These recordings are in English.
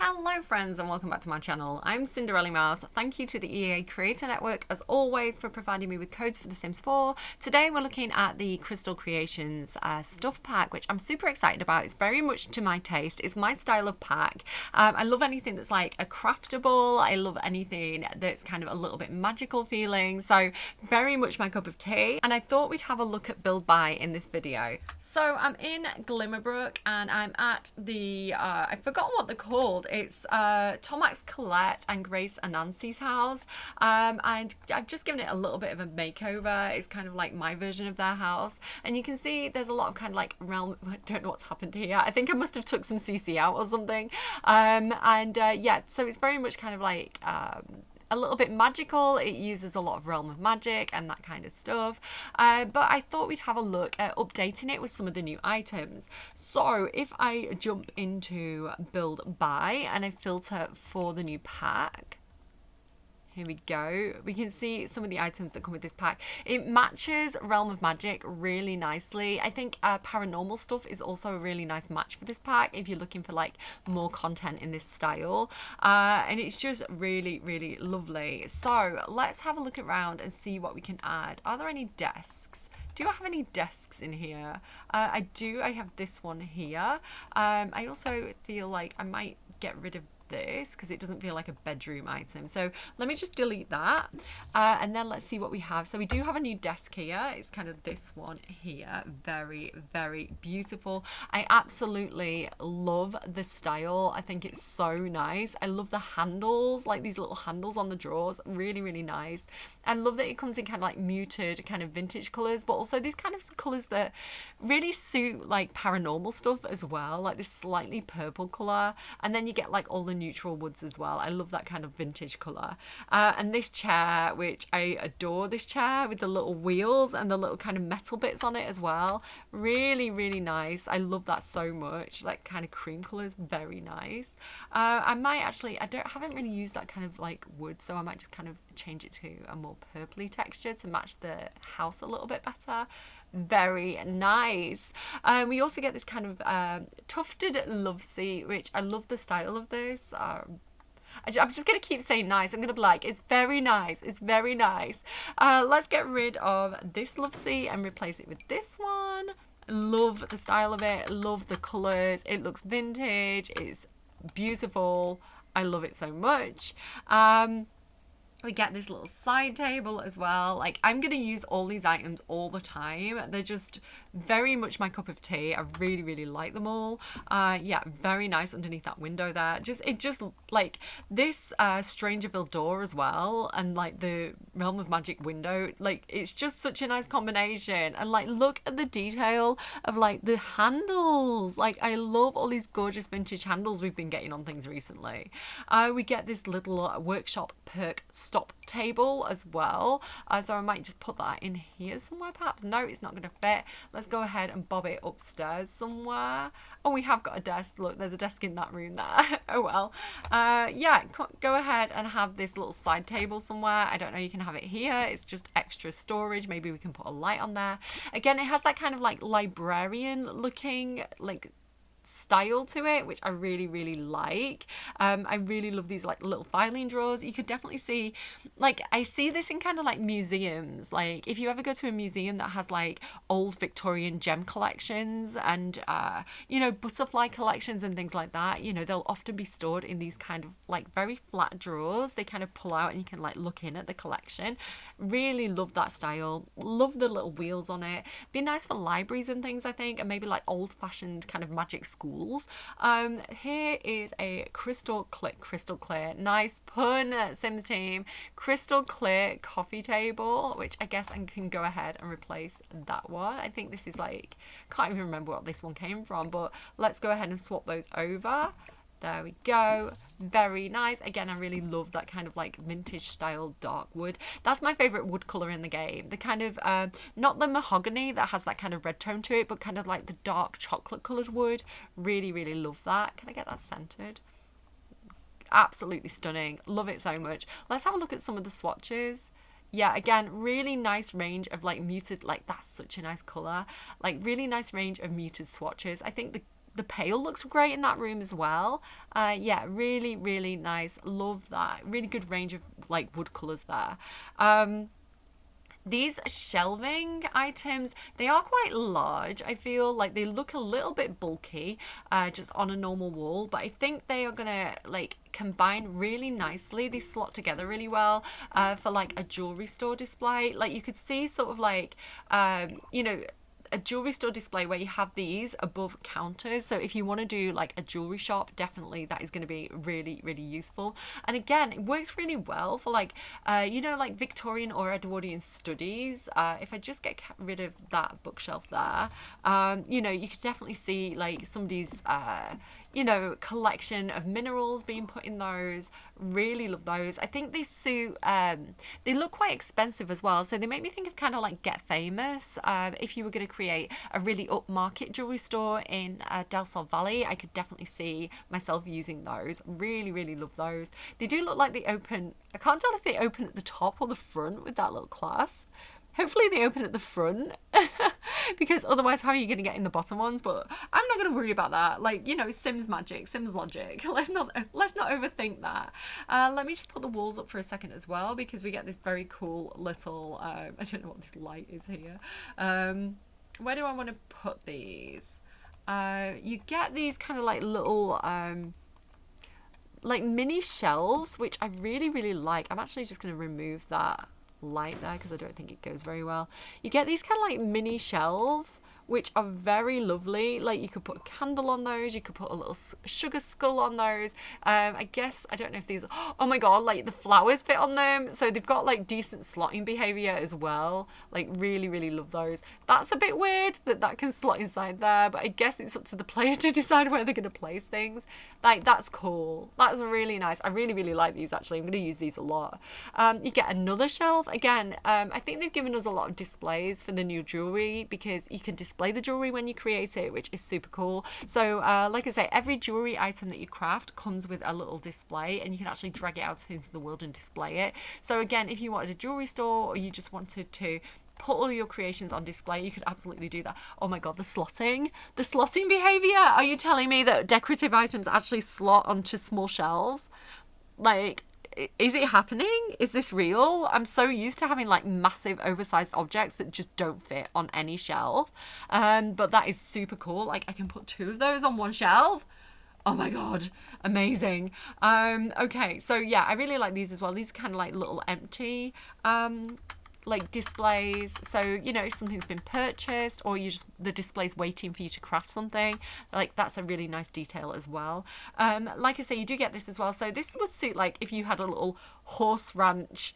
Hello friends and welcome back to my channel. I'm Cinderellimouse. Thank you to the EA Creator Network as always for providing me with codes for The Sims 4. Today we're looking at the Crystal Creations stuff pack, which I'm super excited about. It's very much to my taste. It's my style of pack. I love anything that's like a craftable. I love anything that's kind of a little bit magical feeling. So very much my cup of tea. And I thought we'd have a look at build buy in this video. So I'm in Glimmerbrook and I'm at the, I've forgotten what they're called. It's Tomax, Colette and Grace and Nancy's house, and I've just given it a little bit of a makeover. It's kind of like my version of their house, and you can see there's a lot of kind of like realm. I don't know what's happened here. I think I must have took some CC out or something, yeah, so it's very much kind of like a little bit magical. It uses a lot of Realm of Magic and that kind of stuff. But I thought we'd have a look at updating it with some of the new items. So if I jump into build buy and I filter for the new pack, here we go. We can see some of the items that come with this pack. It matches Realm of Magic really nicely. I think paranormal stuff is also a really nice match for this pack if you're looking for like more content in this style. And it's just really, really lovely. So let's have a look around and see what we can add. Are there any desks? Do I have any desks in here? I do. I have this one here. I also feel like I might get rid of this because it doesn't feel like a bedroom item, so let me just delete that, and then let's see what we have. So we do have a new desk here. It's kind of this one here. Very, very beautiful. I absolutely love the style. I think it's so nice. I love the handles, like these little handles on the drawers. Really, really nice. I love that it comes in kind of like muted kind of vintage colors, but also these kind of colors that really suit like paranormal stuff as well, like this slightly purple color, and then you get like all the neutral woods as well. I love that kind of vintage colour. And this chair, which I adore, this chair with the little wheels and the little kind of metal bits on it as well. Really, really nice. I love that so much. Like kind of cream colours, very nice. I might actually, haven't really used that kind of like wood, so I might just kind of change it to a more purpley texture to match the house a little bit better. Very nice. We also get this kind of tufted love seat, which I love the style of this. I'm just going to keep saying nice. I'm going to be like, it's very nice. It's very nice. Let's get rid of this love seat and replace it with this one. Love the style of it. Love the colours. It looks vintage. It's beautiful. I love it so much. We get this little side table as well. Like, I'm going to use all these items all the time. They're just very much my cup of tea. I really, really like them all. Yeah, very nice underneath that window there. It just like this Strangerville door as well, and like the Realm of Magic window. Like, it's just such a nice combination. And like, look at the detail of like the handles. Like, I love all these gorgeous vintage handles we've been getting on things recently. We get this little workshop perk stop table as well, so I might just put that in here somewhere perhaps. No, it's not going to fit. Let's go ahead and bob it upstairs somewhere. Oh, we have got a desk. Look, there's a desk in that room there. Oh well. Yeah, go ahead and have this little side table somewhere. I don't know, you can have it here. It's just extra storage. Maybe we can put a light on there. Again, it has that kind of like librarian looking like style to it, which I really, really like. I really love these like little filing drawers. You could definitely see, like, I see this in kind of like museums. Like, if you ever go to a museum that has like old Victorian gem collections and you know, butterfly collections and things like that, you know, they'll often be stored in these kind of like very flat drawers. They kind of pull out and you can like look in at the collection. Really love that style. Love the little wheels on it. Be nice for libraries and things, I think, and maybe like old-fashioned kind of magic schools. Here is a crystal clear, nice pun, Sims team, crystal clear coffee table, which I guess I can go ahead and replace that one. I think this is like, can't even remember what this one came from, but let's go ahead and swap those over. There we go. Very nice. Again, I really love that kind of like vintage style dark wood. That's my favorite wood color in the game. The kind of, not the mahogany that has that kind of red tone to it, but kind of like the dark chocolate colored wood. Really, really love that. Can I get that centered? Absolutely stunning. Love it so much. Let's have a look at some of the swatches. Yeah, again, really nice range of like muted, like that's such a nice color. Like really nice range of muted swatches. I think the the pail looks great in that room as well. Yeah, really, really nice. Love that. Really good range of like wood colors there. These shelving items, they are quite large. I feel like they look a little bit bulky just on a normal wall, but I think they are gonna like combine really nicely. They slot together really well for like a jewelry store display. Like you could see sort of like, you know, a jewelry store display where you have these above counters. So if you want to do like a jewelry shop, definitely that is going to be really, really useful. And again, it works really well for like, you know, like Victorian or Edwardian studies. If I just get rid of that bookshelf there, you know, you could definitely see like somebody's, you know, collection of minerals being put in those. Really love those. I think they suit, they look quite expensive as well. So they make me think of kind of like Get Famous. If you were going to create a really upmarket jewelry store in Del Sol Valley, I could definitely see myself using those. Really, really love those. They do look like they open, I can't tell if they open at the top or the front with that little clasp. Hopefully they open at the front because otherwise how are you going to get in the bottom ones? But I'm not going to worry about that. Like, you know, Sims magic, Sims logic. Let's not overthink that. Let me just put the walls up for a second as well, because we get this very cool little, I don't know what this light is here. Where do I want to put these? You get these kind of like little, like mini shelves, which I really, really like. I'm actually just going to remove that light there because I don't think it goes very well. You get these kind of like mini shelves which are very lovely. Like you could put a candle on those, you could put a little sugar skull on those. I guess, I don't know if these, oh my god, like the flowers fit on them. So they've got like decent slotting behavior as well. Like really, really love those. That's a bit weird that can slot inside there, but I guess it's up to the player to decide where they're going to place things. Like that's cool. That's really nice. I really, really like these actually. I'm going to use these a lot. You get another shelf. Again, I think they've given us a lot of displays for the new jewelry because you can display the jewelry when you create it, which is super cool. So like I say, every jewelry item that you craft comes with a little display and you can actually drag it out into the world and display it. So again, if you wanted a jewelry store or you just wanted to put all your creations on display, you could absolutely do that. Oh my god, the slotting behavior. Are you telling me that decorative items actually slot onto small shelves? Like, is it happening? Is this real? I'm so used to having like massive oversized objects that just don't fit on any shelf. But that is super cool. Like I can put 2 of those on one shelf. Oh my god, amazing. Okay, so yeah, I really like these as well. These are kind of like little empty like displays. So, you know, if something's been purchased or you just, the display's waiting for you to craft something, like that's a really nice detail as well. Like I say, you do get this as well. So this would suit like if you had a little horse ranch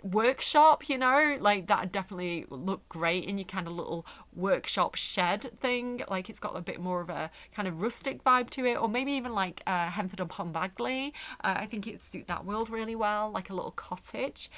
workshop, you know, like that would definitely look great in your kind of little workshop shed thing. Like it's got a bit more of a kind of rustic vibe to it, or maybe even like Henford upon Bagley. I think it'd suit that world really well, like a little cottage.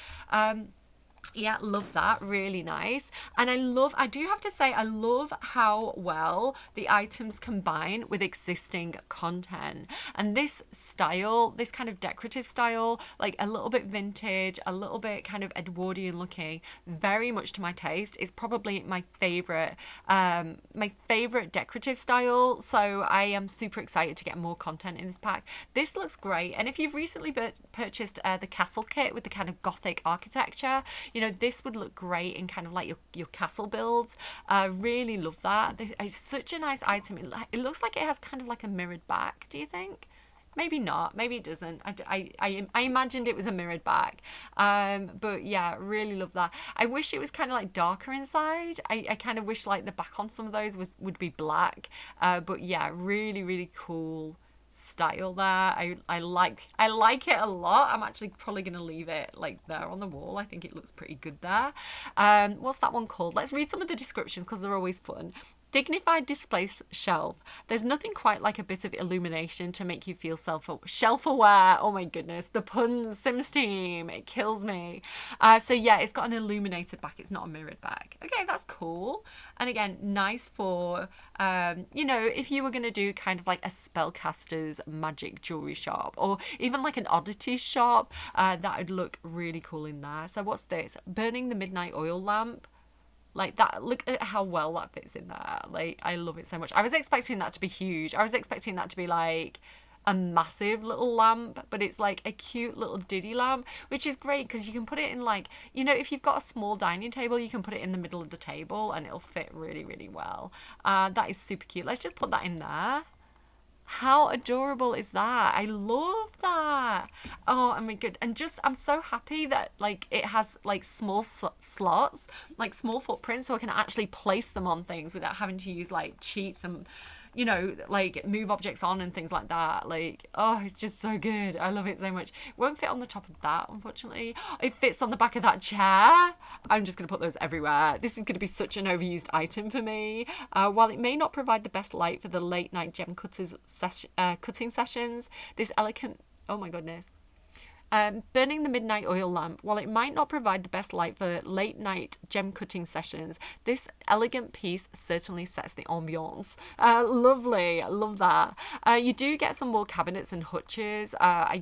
Yeah, love that. Really nice. And I do have to say, I love how well the items combine with existing content. And this style, this kind of decorative style, like a little bit vintage, a little bit kind of Edwardian looking, very much to my taste, is probably my favorite decorative style. So I am super excited to get more content in this pack. This looks great. And if you've recently purchased the castle kit with the kind of Gothic architecture, you know, this would look great in kind of like your castle builds. Really love that. It's such a nice item. It looks like it has kind of like a mirrored back, do you think? Maybe not. Maybe it doesn't. I imagined it was a mirrored back. But yeah, really love that. I wish it was kind of like darker inside. I kind of wish like the back on some of those would be black. But yeah, really, really cool style there. I like it a lot. I'm actually probably gonna leave it like there on the wall. I think it looks pretty good there. What's that one called? Let's read some of the descriptions because they're always fun. Dignified display shelf. There's nothing quite like a bit of illumination to make you feel shelf-aware. Oh my goodness, the puns, Sims team, it kills me. So yeah, it's got an illuminated back. It's not a mirrored back. Okay, that's cool. And again, nice for, you know, if you were going to do kind of like a spellcaster's magic jewelry shop or even like an oddity shop, that would look really cool in there. So what's this? Burning the midnight oil lamp. Like that, look at how well that fits in there. Like, I love it so much. I was expecting that to be huge. I was expecting that to be like a massive little lamp, but it's like a cute little diddy lamp, which is great because you can put it in like, you know, if you've got a small dining table, you can put it in the middle of the table and it'll fit really, really well. That is super cute. Let's just put that in there. How adorable is that? I love that. Oh my god. And just, I'm so happy that like it has like small slots, like small footprints, so I can actually place them on things without having to use like cheats and, you know, like move objects on and things like that. Like, oh, it's just so good. I love it so much. It won't fit on the top of that, unfortunately. It fits on the back of that chair. I'm just going to put those everywhere. This is going to be such an overused item for me. While it may not provide the best light for the late night gem cutters cutting sessions, this elegant, oh my goodness. Burning the midnight oil lamp, while it might not provide the best light for late night gem cutting sessions, this elegant piece certainly sets the ambiance. Lovely, love that. You do get some more cabinets and hutches. I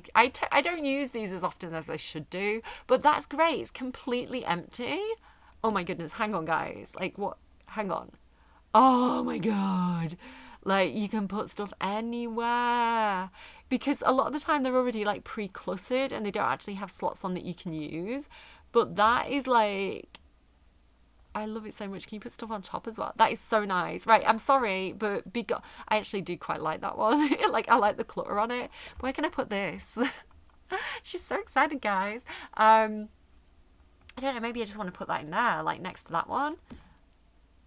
don't use these as often as I should do, but that's great. It's completely empty. Oh my goodness, hang on guys. Like what? Hang on. Oh my god. Like, you can put stuff anywhere. Because a lot of the time they're already, like, pre-cluttered and they don't actually have slots on that you can use. But that is, like... I love it so much. Can you put stuff on top as well? That is so nice. Right, I'm sorry, but I actually do quite like that one. Like, I like the clutter on it. Where can I put this? She's so excited, guys. I don't know, maybe I just want to put that in there, like, next to that one.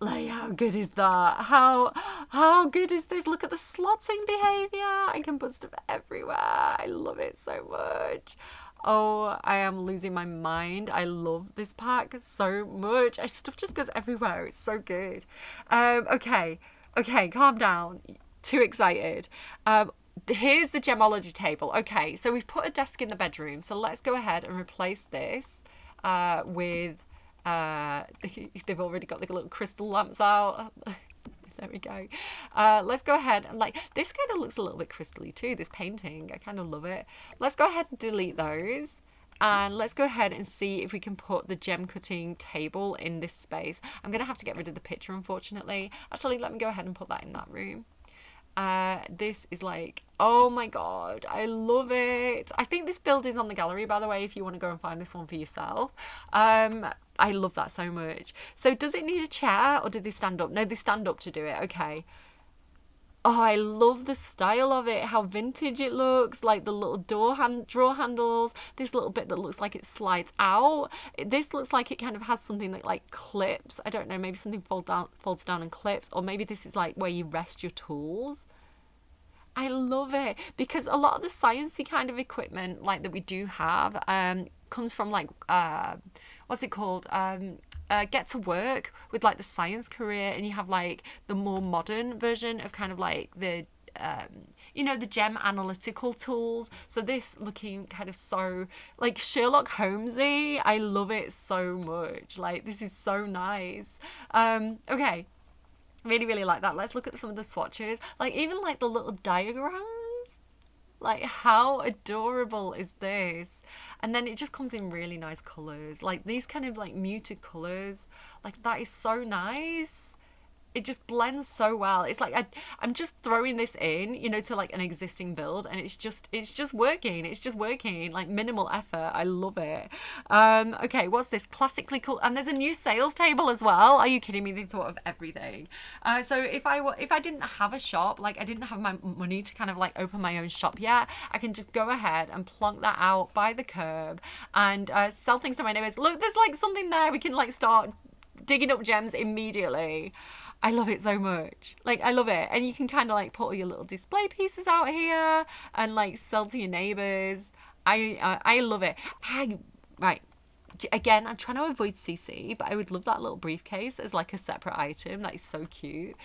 Like, how good is that? How good is this? Look at the slotting behaviour. I can put stuff everywhere. I love it so much. Oh, I am losing my mind. I love this pack so much. Stuff just goes everywhere. It's so good. Okay, calm down. Too excited. Here's the gemology table. Okay, so we've put a desk in the bedroom. So let's go ahead and replace this with... they've already got the little crystal lamps out. There we go. Let's go ahead and like, this kind of looks a little bit crystally too, this painting. I kind of love it. Let's go ahead and delete those. And let's go ahead and see if we can put the gem cutting table in this space. I'm going to have to get rid of the picture, unfortunately. Actually, let me go ahead and put that in that room. This is like, oh my god, I love it. I think this build is on the gallery, by the way, if you want to go and find this one for yourself. I love that so much. So does it need a chair or do they stand up? No, they stand up to do it. Okay. Oh, I love the style of it, how vintage it looks, like the little drawer handles, this little bit that looks like it slides out. This looks like it kind of has something that like clips. I don't know, maybe something folds down and clips, or maybe this is like where you rest your tools. I love it because a lot of the sciencey kind of equipment like that we do have comes from like what's it called, Get to Work with like the science career, and you have like the more modern version of kind of like the you know, the gem analytical tools. So this looking kind of so like Sherlock Holmesy. I love it so much. Like, this is so nice. Okay, really, really like that. Let's look at some of the swatches, like even like the little diagrams. Like, how adorable is this? And then it just comes in really nice colours, like these kind of like muted colours. Like, that is so nice. It just blends so well. It's like I'm just throwing this in, you know, to like an existing build, and it's just working. It's just working, like minimal effort. I love it. Okay, what's this? Classically cool. And there's a new sales table as well. Are you kidding me? They thought of everything. So if I didn't have a shop, like I didn't have my money to kind of like open my own shop yet, I can just go ahead and plonk that out by the curb and sell things to my neighbors. Look, there's like something there. We can like start digging up gems immediately. I love it so much. Like, I love it. And you can kind of like put all your little display pieces out here and like sell to your neighbors. I love it. Right. Again, I'm trying to avoid CC, but I would love that little briefcase as like a separate item. That is so cute.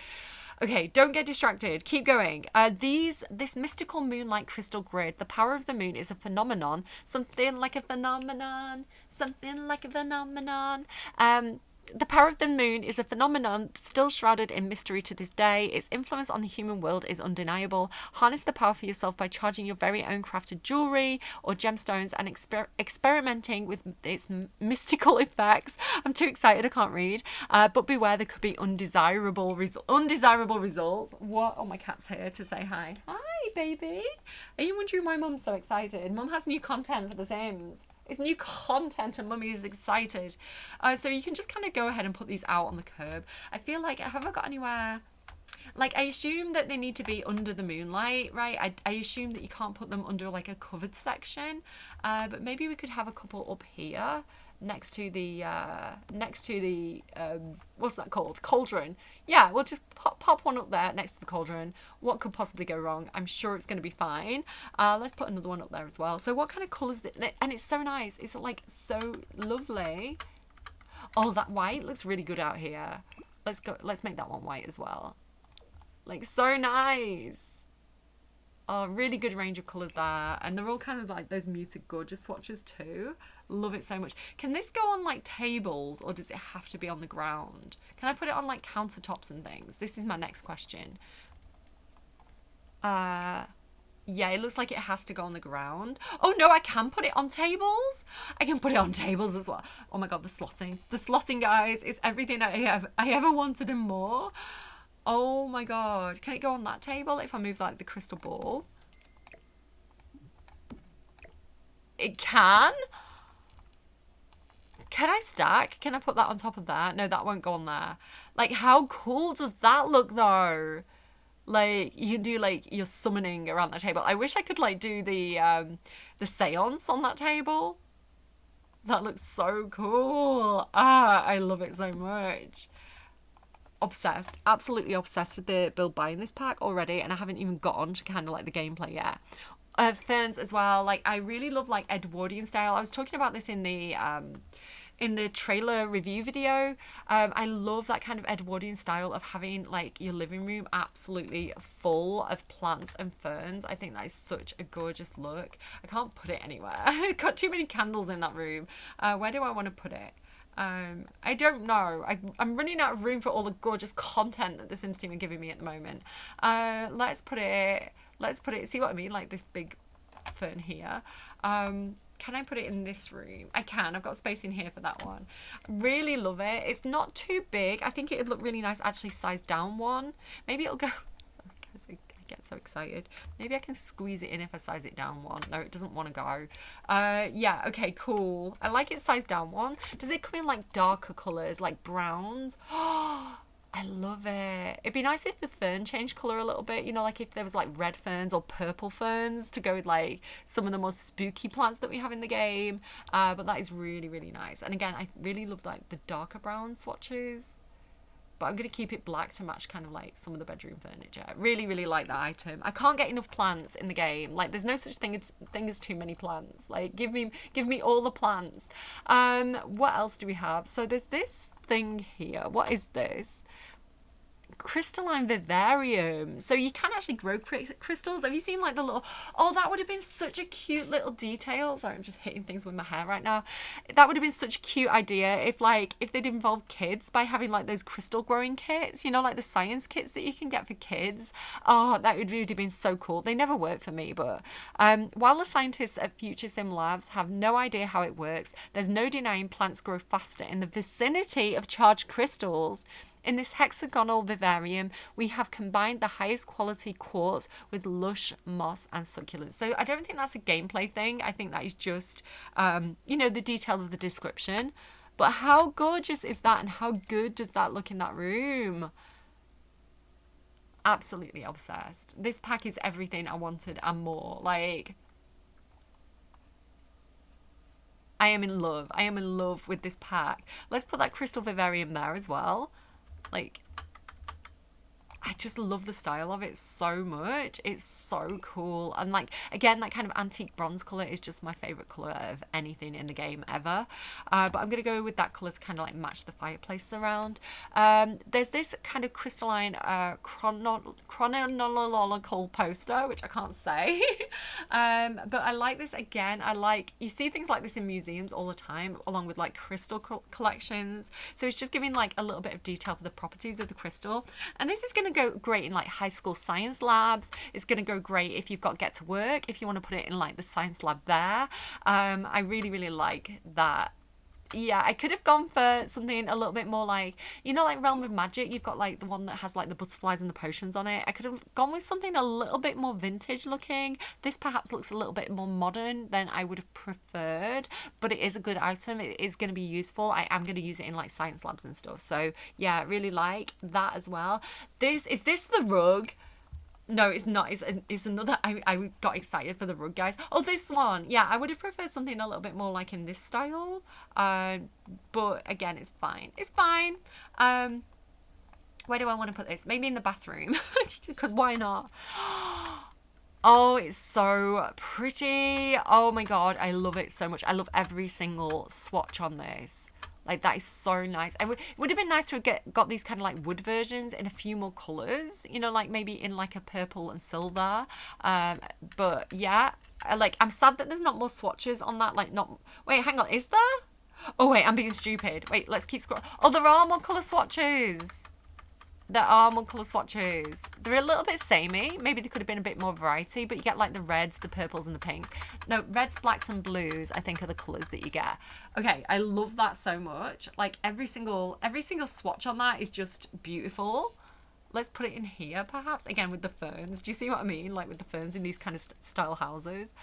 Okay, don't get distracted. Keep going. This mystical moonlight crystal grid. The power of the moon is a phenomenon. Something like a phenomenon. The power of the moon is a phenomenon still shrouded in mystery to this day. Its influence on the human world is undeniable. Harness the power for yourself by charging your very own crafted jewelry or gemstones and experimenting with its mystical effects. I'm too excited, I can't read. But beware, there could be undesirable results. What? Oh, my cat's here to say hi. Hi, baby. Are you wondering why Mum's so excited? Mum has new content for The Sims. It's new content and Mummy is excited. So you can just kind of go ahead and put these out on the curb. I feel like, have I got anywhere? Like, I assume that they need to be under the moonlight, right? I assume that you can't put them under like a covered section. But maybe we could have a couple up here next to the what's that called? Cauldron. Yeah, we'll just pop one up there next to the cauldron. What could possibly go wrong? I'm sure it's going to be fine. Let's put another one up there as well. So what kind of colours? And it's so nice. It's like so lovely. Oh, that white looks really good out here. Let's make that one white as well. Like, so nice. Oh, really good range of colours there. And they're all kind of like those muted gorgeous swatches too. Love it so much. Can this go on like tables or does it have to be on the ground? Can I put it on like countertops and things? This is my next question. Yeah, it looks like it has to go on the ground. Oh no, I can put it on tables. I can put it on tables as well. Oh my God, the slotting. The slotting, guys, is everything I ever wanted and more. Oh my God. Can it go on that table if I move like the crystal ball? It can? Can I stack? Can I put that on top of that? No, that won't go on there. Like, how cool does that look though? Like, you can do like your summoning around that table. I wish I could like do the seance on that table. That looks so cool. I love it so much. Obsessed, absolutely obsessed with the build buying this pack already, and I haven't even got on to kind of like the gameplay yet. Ferns as well. Like, I really love like Edwardian style. I was talking about this in the trailer review video. I love that kind of Edwardian style of having like your living room absolutely full of plants and ferns. I think that is such a gorgeous look. I can't put it anywhere. I've got too many candles in that room. Where do I want to put it? I don't know. I'm running out of room for all the gorgeous content that the Sims team are giving me at the moment. Let's put it, see what I mean? Like this big fern here. Can I put it in this room? I can. I've got space in here for that one. Really love it. It's not too big. I think it would look really nice actually sized down one. Maybe it'll go... Sorry, I get so excited. Maybe I can squeeze it in if I size it down one. No, it doesn't want to go. Yeah, okay, cool. I like it sized down one. Does it come in like darker colours, like browns? Oh, I love it. It'd be nice if the fern changed colour a little bit, you know, like if there was like red ferns or purple ferns to go with like some of the most spooky plants that we have in the game. But that is really, really nice. And again, I really love like the darker brown swatches. But I'm going to keep it black to match kind of like some of the bedroom furniture. I really, really like that item. I can't get enough plants in the game. Like, there's no such thing as too many plants. Like, give me all the plants. What else do we have? So there's this thing here. What is this? Crystalline vivarium. So you can actually grow crystals. Have you seen like the little... Oh, that would have been such a cute little detail. Sorry, I'm just hitting things with my hair right now. That would have been such a cute idea if they'd involve kids by having like those crystal growing kits, you know, like the science kits that you can get for kids. Oh, that would really have been so cool. They never worked for me, but while the scientists at Future Sim Labs have no idea how it works, there's no denying plants grow faster in the vicinity of charged crystals. In this hexagonal vivarium, we have combined the highest quality quartz with lush moss and succulents. So I don't think that's a gameplay thing. I think that is just, you know, the detail of the description. But how gorgeous is that, and how good does that look in that room? Absolutely obsessed. This pack is everything I wanted and more. Like, I am in love. I am in love with this pack. Let's put that crystal vivarium there as well. Like, I just love the style of it so much. It's so cool. And like, again, that kind of antique bronze colour is just my favourite colour of anything in the game ever. But I'm going to go with that colour to kind of like match the fireplace around. There's this kind of crystalline chronological poster, which I can't say. But I like this again. You see things like this in museums all the time, along with like crystal collections. So it's just giving like a little bit of detail for the properties of the crystal. And this is going to go great in like high school science labs. It's going to go great if you've got Get to Work, if you want to put it in like the science lab there. I really, really like that. Yeah, I could have gone for something a little bit more like, you know, like Realm of Magic. You've got like the one that has like the butterflies and the potions on it. I could have gone with something a little bit more vintage looking. This perhaps looks a little bit more modern than I would have preferred, but it is a good item. It is going to be useful. I am going to use it in like science labs and stuff. So yeah, I really like that as well. Is this the rug? No, it's not. It's another. I got excited for the rug, guys. Oh, this one. Yeah, I would have preferred something a little bit more like in this style. But again, it's fine. It's fine. Where do I want to put this? Maybe in the bathroom. Because why not? Oh, it's so pretty. Oh my God, I love it so much. I love every single swatch on this. Like, that is so nice. It would have been nice to have got these kind of like wood versions in a few more colours, you know, like maybe in like a purple and silver. But yeah, I'm sad that there's not more swatches on that. Wait, hang on, is there? Oh wait, I'm being stupid. Wait, let's keep scrolling. Oh, there are more colour swatches. There are more colour swatches. They're a little bit samey. Maybe there could have been a bit more variety, but you get like the reds, the purples, and the pinks. No, reds, blacks, and blues, I think, are the colours that you get. Okay, I love that so much. Like every single swatch on that is just beautiful. Let's put it in here, perhaps. Again, with the ferns. Do you see what I mean? Like with the ferns in these kind of style houses.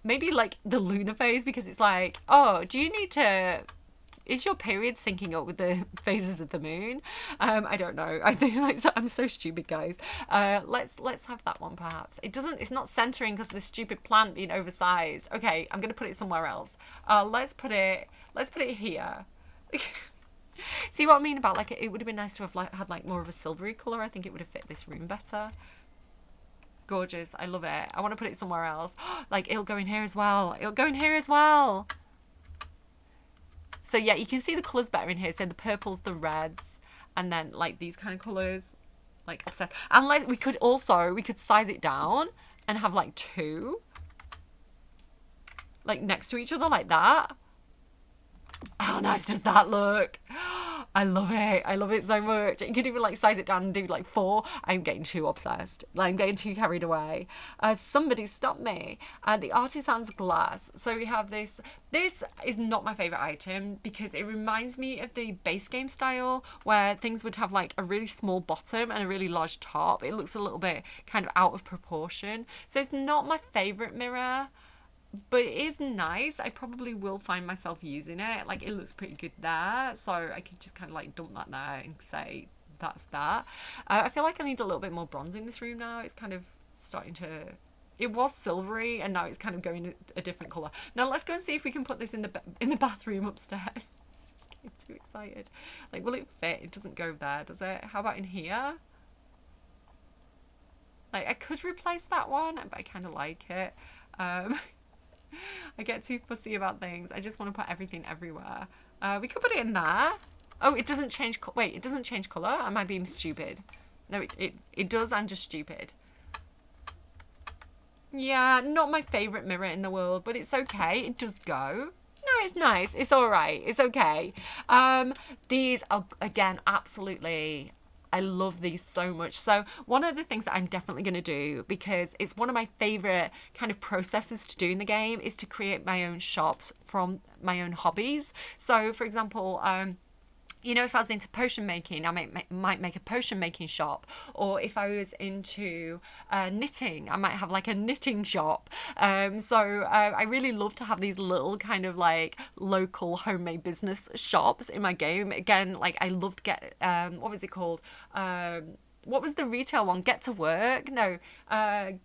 Maybe like the lunar phase, because it's like, oh, do you need to... Is your period syncing up with the phases of the moon? I don't know. I think I'm so stupid, guys. Let's have that one perhaps. It's not centering because of the stupid plant being oversized. Okay, I'm gonna put it somewhere else. Let's put it here. See what I mean about like it would have been nice to have had like more of a silvery color. I think it would have fit this room better. Gorgeous. I love it. I want to put it somewhere else. Like it'll go in here as well. It'll go in here as well. So yeah, you can see the colours better in here. So the purples, the reds, and then like these kind of colours, like upset. And like we could size it down and have like two, like next to each other like that. How nice does that look? I love it. I love it so much. You could even like size it down and do like 4. I'm getting too obsessed. I'm getting too carried away. Somebody stop me. The artisan's glass. So we have this. This is not my favourite item because it reminds me of the base game style where things would have like a really small bottom and a really large top. It looks a little bit kind of out of proportion. So it's not my favourite mirror. But it is nice. I probably will find myself using it. Like, it looks pretty good there. So I could just kind of, like, dump that there and say, that's that. I feel like I need a little bit more bronze in this room now. It's kind of starting to... It was silvery, and now it's kind of going a different colour. Now, let's go and see if we can put this in the bathroom upstairs. I'm too excited. Like, will it fit? It doesn't go there, does it? How about in here? Like, I could replace that one, but I kind of like it. I get too fussy about things. I just want to put everything everywhere. We could put it in there. Oh, it doesn't change. Wait, it doesn't change colour? Am I being stupid? No, it does. I'm just stupid. Yeah, not my favourite mirror in the world, but it's okay. It does go. No, it's nice. It's all right. It's okay. These are, again, absolutely... I love these so much. So one of the things that I'm definitely going to do, because it's one of my favourite kind of processes to do in the game, is to create my own shops from my own hobbies. So, for example, you know, if I was into potion making, I might make a potion making shop. Or if I was into knitting, I might have like a knitting shop. So I really love to have these little kind of like local homemade business shops in my game. Again, like I love to get, what was it called? what was the retail one? Get to work? No,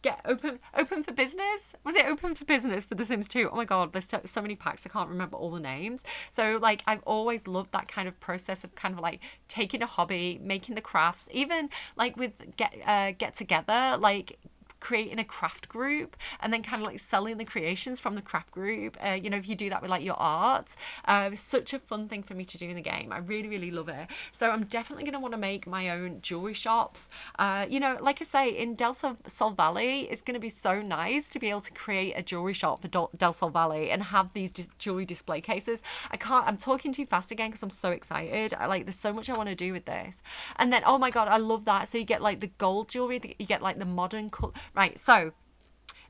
get open for business. Was it open for business for The Sims 2? Oh my god, there's so many packs. I can't remember all the names. So like I've always loved that kind of process of kind of like taking a hobby, making the crafts, even like with get together, like creating a craft group and then kind of like selling the creations from the craft group. You know, if you do that with like your art, it's such a fun thing for me to do in the game. I really, really love it. So I'm definitely going to want to make my own jewelry shops. You know, like I say, in Del Sol Valley, it's going to be so nice to be able to create a jewelry shop for Del Sol Valley and have these jewelry display cases. I'm talking too fast again because I'm so excited. There's so much I want to do with this. And then, oh my god, I love that. So you get like the gold jewelry, you get like the modern color. Right, so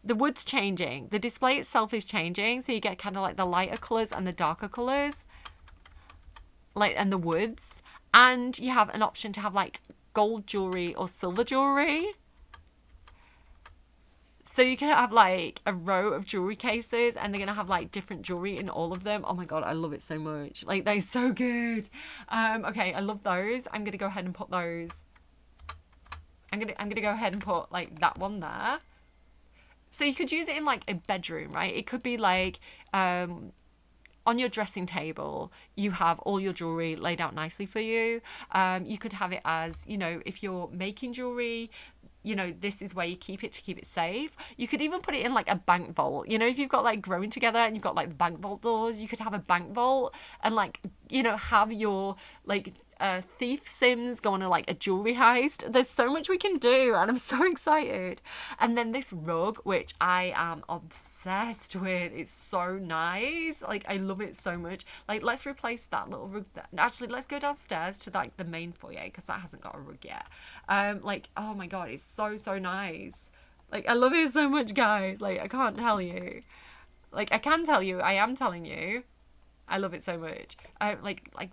the wood's changing. The display itself is changing. So you get kind of like the lighter colours and the darker colours. And the woods. And you have an option to have like gold jewellery or silver jewellery. So you can have like a row of jewellery cases and they're going to have like different jewellery in all of them. Oh my god, I love it so much. Like, they're so good. Okay, I love those. I'm going to go ahead and put those. I'm gonna go ahead and put like that one there. So you could use it in like a bedroom, right? It could be like on your dressing table, you have all your jewelry laid out nicely for you. You could have it as, you know, if you're making jewelry, you know, this is where you keep it to keep it safe. You could even put it in like a bank vault. You know, if you've got like growing together and you've got like the bank vault doors, you could have a bank vault and like, you know, have your like thief sims go on like a jewelry heist. There's so much we can do and I'm so excited. And then this rug, which I am obsessed with, it's so nice. Like, I love it so much. Like, let's replace that little rug there. Actually, let's go downstairs to like the main foyer because that hasn't got a rug yet. Like, oh my god, it's so nice. Like, I love it so much, guys. Like, I can't tell you. Like, I can tell you, I am telling you, I love it so much. I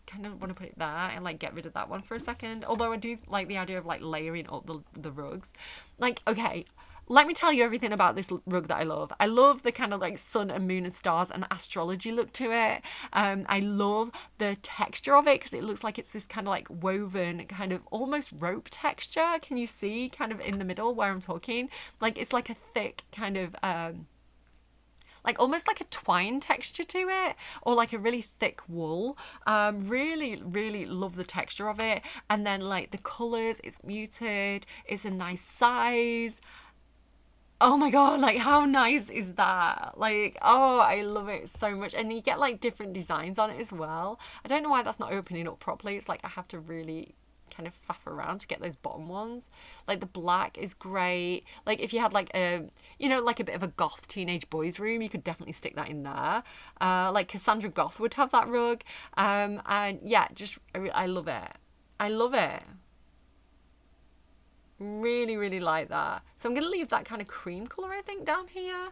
kind of want to put it there and like get rid of that one for a second. Although I do like the idea of like layering up the rugs. Like, okay, let me tell you everything about this rug that I love. I love the kind of like sun and moon and stars and astrology look to it. I love the texture of it because it looks like it's this kind of like woven kind of almost rope texture. Can you see kind of in the middle where I'm talking? Like, it's like a thick kind of like almost like a twine texture to it, or like a really thick wool. Really love the texture of it. And then like the colours, it's muted, it's a nice size. Oh my god, like how nice is that? Like, oh, I love it so much. And you get like different designs on it as well. I don't know why that's not opening up properly. It's like I have to really kind of faff around to get those bottom ones. Like the black is great. Like if you had like a, you know, like a bit of a goth teenage boys room, you could definitely stick that in there. Like Cassandra Goth would have that rug. And yeah, just I love it. I love it. Really like that. So I'm gonna leave that kind of cream color, I think, down here.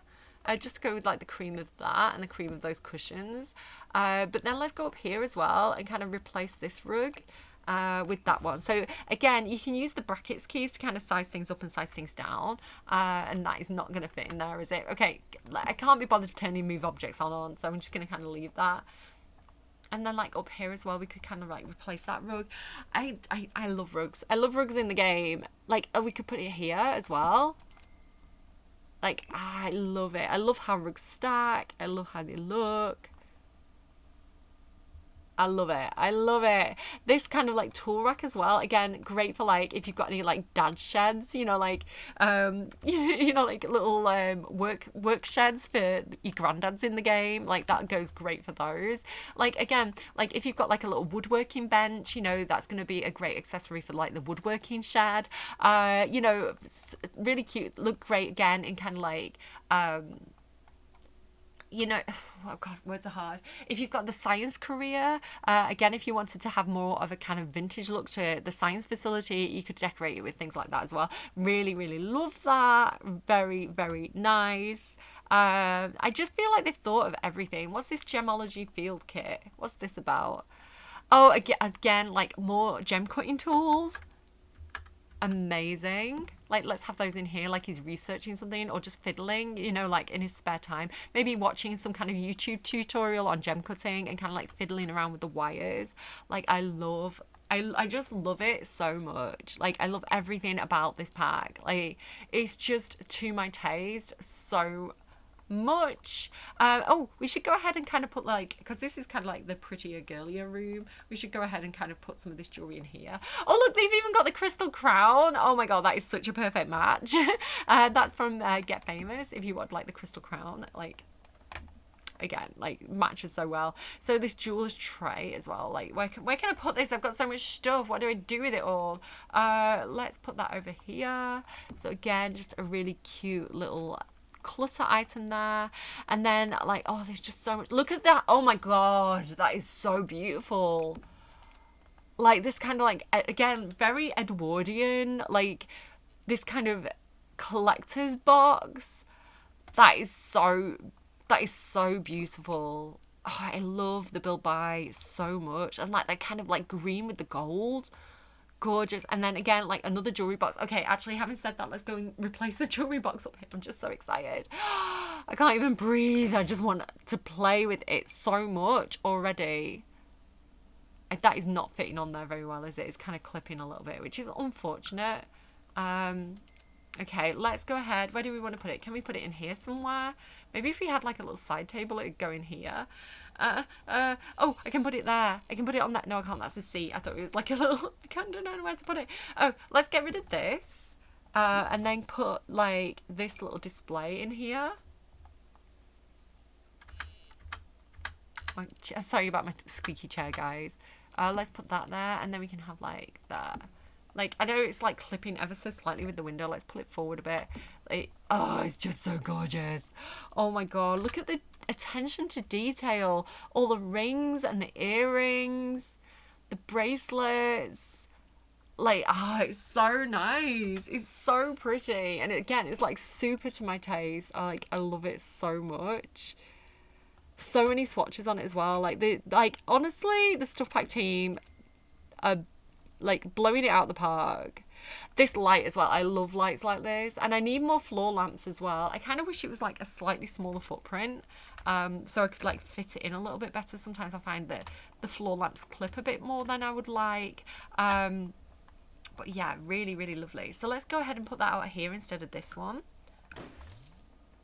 Just to go with like the cream of that and the cream of those cushions. But then let's go up here as well and kind of replace this rug with that one. So again, you can use the brackets keys to kind of size things up and size things down, and that is not going to fit in there, is it? Okay, I can't be bothered turning move objects on, so I'm just going to kind of leave that. And then like up here as well, we could kind of like replace that rug. I love rugs. I love rugs in the game. Like, we could put it here as well. Like, I love it. I love how rugs stack. I love how they look. I love it. I love it. This kind of like tool rack as well. Again, great for like if you've got any like dad sheds, you know, like you know, like little work sheds for your granddads in the game. Like that goes great for those. Like again, like if you've got like a little woodworking bench, you know, that's going to be a great accessory for like the woodworking shed. You know, really cute. Look great again in kind of like you know, oh god, words are hard. If you've got the science career, again, if you wanted to have more of a kind of vintage look to the science facility, you could decorate it with things like that as well. Really love that. Very nice. I just feel like they've thought of everything. What's this gemology field kit? What's this about? Oh, again, like more gem cutting tools. Amazing. Like, let's have those in here, like he's researching something or just fiddling, you know, like in his spare time, maybe watching some kind of YouTube tutorial on gem cutting and kind of like fiddling around with the wires. Like, I love I just love it so much. Like, I love everything about this pack. Like, it's just to my taste so much. Oh, we should go ahead and kind of put, like, because this is kind of like the prettier, girlier room, we should go ahead and kind of put some of this jewelry in here. Oh, look, they've even got the crystal crown. Oh my god, that is such a perfect match. That's from Get Famous. If you want, like, the crystal crown, like, again, like, matches so well. So this jewels tray as well, like, where can I put this? I've got so much stuff. What do I do with it all? Let's put that over here. So again, just a really cute little clutter item there. And then, like, oh, there's just so much. Look at that. Oh my god, that is so beautiful. Like, this kind of, like, again, very Edwardian, like, this kind of collector's box. That is so beautiful. Oh, I love the Build By so much. And, like, that kind of, like, green with the gold. Gorgeous. And then again, like, another jewelry box. Okay, actually, having said that, let's go and replace the jewelry box up here. I'm just so excited. I can't even breathe. I just want to play with it so much already. That is not fitting on there very well, is it? It's kind of clipping a little bit, which is unfortunate. Okay, let's go ahead. Where do we want to put it? Can we put it in here somewhere? Maybe if we had, like, a little side table, it would go in here. Oh, I can put it there. I can put it on that. No, I can't. That's a seat. I thought it was like a little... I don't know where to put it. Oh, let's get rid of this. And then put, like, this little display in here. Oh, sorry about my squeaky chair, guys. Let's put that there. And then we can have, like, that. Like, I know it's, like, clipping ever so slightly with the window. Let's pull it forward a bit. Like, oh, it's just so gorgeous. Oh, my God. Look at the attention to detail. All the rings and the earrings. The bracelets. Like, oh, it's so nice. It's so pretty. And, again, it's, like, super to my taste. I love it so much. So many swatches on it as well. Like, honestly, the Stuff Pack team are, like, blowing it out the park. This light as well, I love lights like this. And I need more floor lamps as well. I kind of wish it was, like, a slightly smaller footprint, so I could, like, fit it in a little bit better. Sometimes I find that the floor lamps clip a bit more than I would like. But yeah, really, really lovely. So let's go ahead and put that out here instead of this one.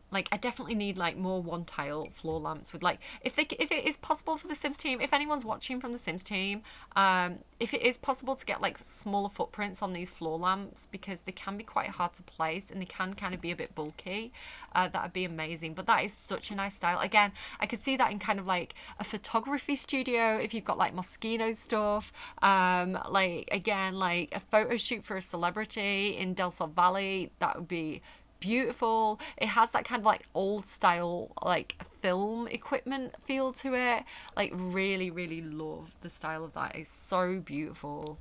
Like, I definitely need, like, more one tile floor lamps with, like, if it is possible for the Sims team, if anyone's watching from the Sims team, if it is possible to get, like, smaller footprints on these floor lamps, because they can be quite hard to place and they can kind of be a bit bulky, that would be amazing. But that is such a nice style. Again, I could see that in kind of, like, a photography studio, if you've got, like, Moschino stuff, like, again, like, a photo shoot for a celebrity in Del Sol Valley, that would be beautiful. It has that kind of, like, old style, like, film equipment feel to it. Like, really, really love the style of that. It's so beautiful.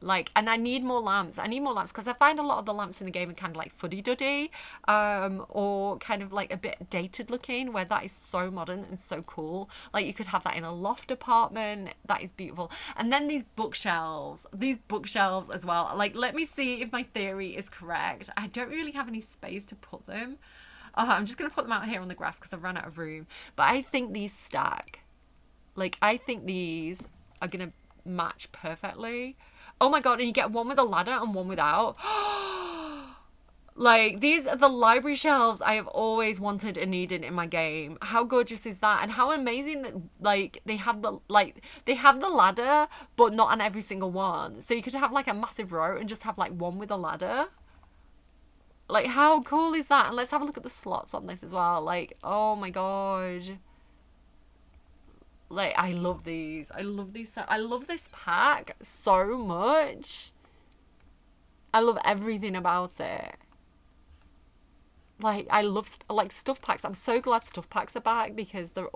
Like, and I need more lamps. I need more lamps because I find a lot of the lamps in the game are kind of, like, fuddy-duddy, or kind of, like, a bit dated looking, where that is so modern and so cool. Like, you could have that in a loft apartment. That is beautiful. And then these bookshelves as well. Like, let me see if my theory is correct. I don't really have any space to put them. I'm just going to put them out here on the grass because I've run out of room. But I think these stack. Like, I think these are going to match perfectly. Oh my god, and you get one with a ladder and one without. Like, these are the library shelves I have always wanted and needed in my game. How gorgeous is that? And how amazing that, like, they have the ladder, but not on every single one. So you could have, like, a massive row and just have, like, one with a ladder. Like, how cool is that? And let's have a look at the slots on this as well. Like, oh my god. Like, I love these. I love these. I love this pack so much. I love everything about it. Like, I love, like, stuff packs. I'm so glad stuff packs are back because they're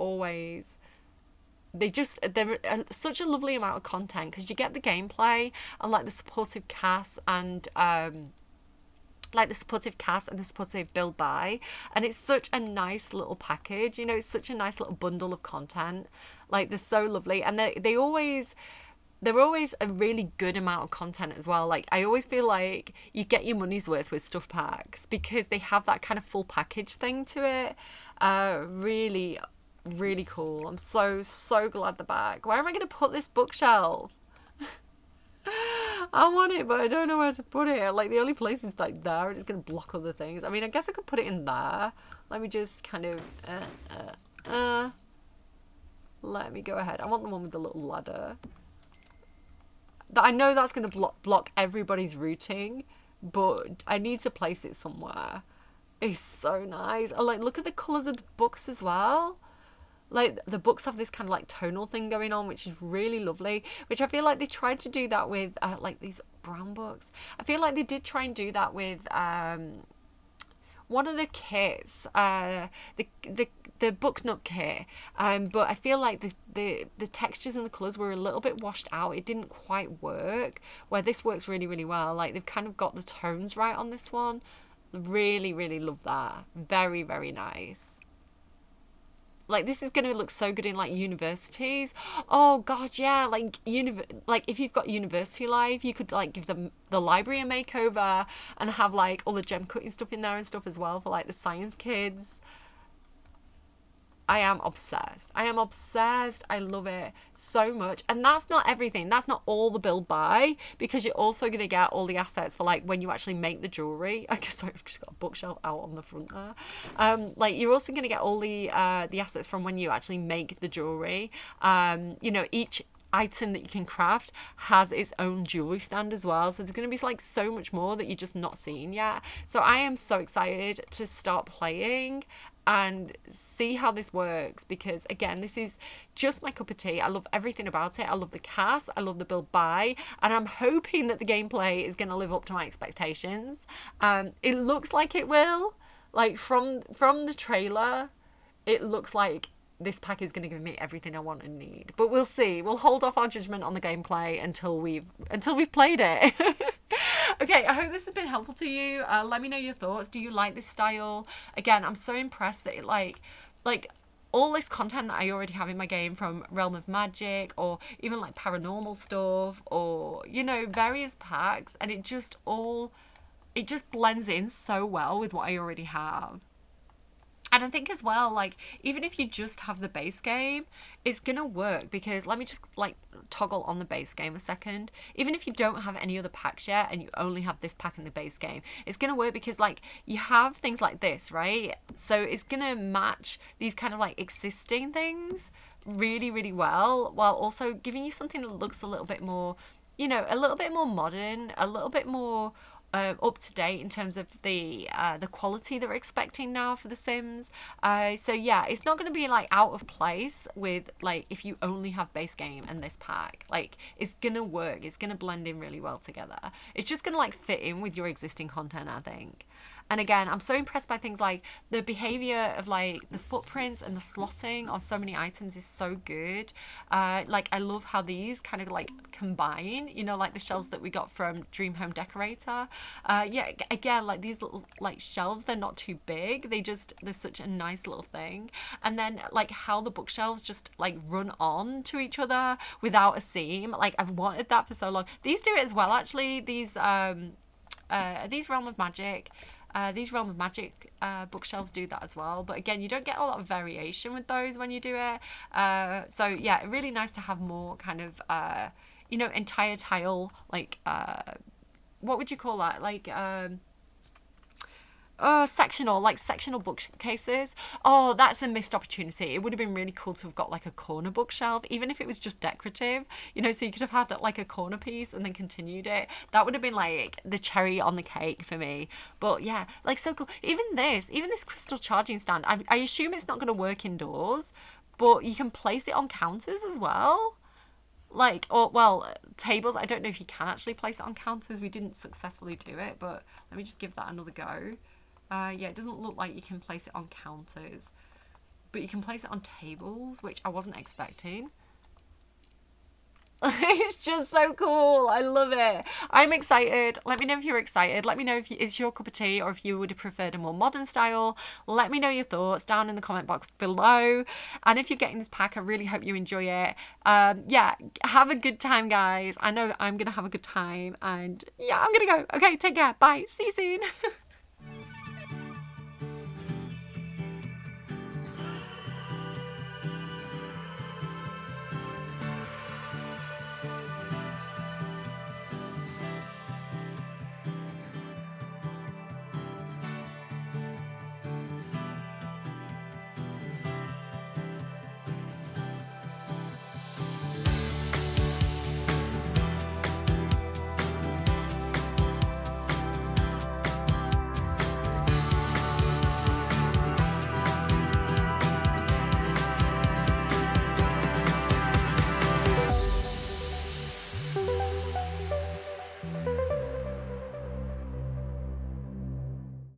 such a lovely amount of content because you get the gameplay and, like, the supportive cast and, the supportive build by, and it's such a nice little package, you know. It's such a nice little bundle of content. Like, they're so lovely, and they're always a really good amount of content as well. Like, I always feel like you get your money's worth with stuff packs because they have that kind of full package thing to it. Really, really cool. I'm so glad they're back. Where am I going to put this bookshelf? I want it, but I don't know where to put it. Like, the only place is like there, and it's gonna block other things. I mean, I guess I could put it in there. Let me just kind of let me go ahead. I want the one with the little ladder. That I know that's gonna block everybody's routing, but I need to place it somewhere. It's so nice. Oh, like, look at the colours of the books as well. Like, the books have this kind of like tonal thing going on, which is really lovely, which I feel like they tried to do that with like these brown books. I feel like they did try and do that with one of the kits, the book nut kit, but I feel like the textures and the colours were a little bit washed out. It didn't quite work, where this works really, really well. Like, they've kind of got the tones right on this one. Really, really love that. Very, very nice. Like, this is going to look so good in, like, universities. Oh, God, yeah. Like, if you've got university life, you could, like, give them the library a makeover and have, like, all the gem cutting stuff in there and stuff as well for, like, the science kids. I am obsessed. I am obsessed. I love it so much. And that's not everything. That's not all the build buy, because you're also going to get all the assets for, like, when you actually make the jewelry. I guess I've just got a bookshelf out on the front there. Like, you're also going to get all the assets from when you actually make the jewelry. You know, each item that you can craft has its own jewelry stand as well, so there's going to be like so much more that you're just not seeing yet. So I am so excited to start playing and see how this works, because again, this is just my cup of tea. I love everything about it. I love the cast, I love the build buy, and I'm hoping that the gameplay is going to live up to my expectations. It looks like it will. Like, from the trailer, it looks like this pack is going to give me everything I want and need. But we'll see. We'll hold off our judgment on the gameplay until we've played it. Okay, I hope this has been helpful to you. Let me know your thoughts. Do you like this style? Again, I'm so impressed that it like all this content that I already have in my game, from Realm of Magic or even like paranormal stuff, or, you know, various packs, and it just blends in so well with what I already have. And I think as well, like, even if you just have the base game, it's going to work, because let me just, like, toggle on the base game a second. Even if you don't have any other packs yet and you only have this pack in the base game, it's going to work because, like, you have things like this, right? So it's going to match these kind of, like, existing things really, really well, while also giving you something that looks a little bit more, you know, a little bit more modern, a little bit more up to date in terms of the quality that we're expecting now for The Sims. So yeah, it's not going to be like out of place with, like, if you only have base game and this pack. Like, it's going to work. It's going to blend in really well together. It's just going to, like, fit in with your existing content, I think. And again, I'm so impressed by things like the behavior of, like, the footprints and the slotting on so many items is so good. Like, I love how these kind of, like, combine, you know, like the shelves that we got from Dream Home Decorator. Yeah, again, like, these little, like, shelves, they're not too big. They're such a nice little thing. And then, like, how the bookshelves just, like, run on to each other without a seam. Like, I've wanted that for so long. These do it as well, actually. These Realm of Magic. These Realm of Magic bookshelves do that as well, but again, you don't get a lot of variation with those when you do it. So yeah, really nice to have more kind of, you know, entire tile, like, what would you call that? Like, sectional bookcases. Oh, that's a missed opportunity. It would have been really cool to have got, like, a corner bookshelf, even if it was just decorative, you know, so you could have had, like, a corner piece and then continued it. That would have been, like, the cherry on the cake for me. But yeah, like, so cool. Even this crystal charging stand, I assume it's not going to work indoors, but you can place it on counters as well. Like, or, well, tables. I don't know if you can actually place it on counters. We didn't successfully do it, but let me just give that another go. Yeah, it doesn't look like you can place it on counters, but you can place it on tables, which I wasn't expecting. It's just so cool. I love it. I'm excited. Let me know if you're excited. Let me know if it's your cup of tea, or if you would have preferred a more modern style. Let me know your thoughts down in the comment box below. And if you're getting this pack, I really hope you enjoy it. Yeah, have a good time, guys. I know I'm going to have a good time. And yeah, I'm going to go. Okay, take care. Bye. See you soon.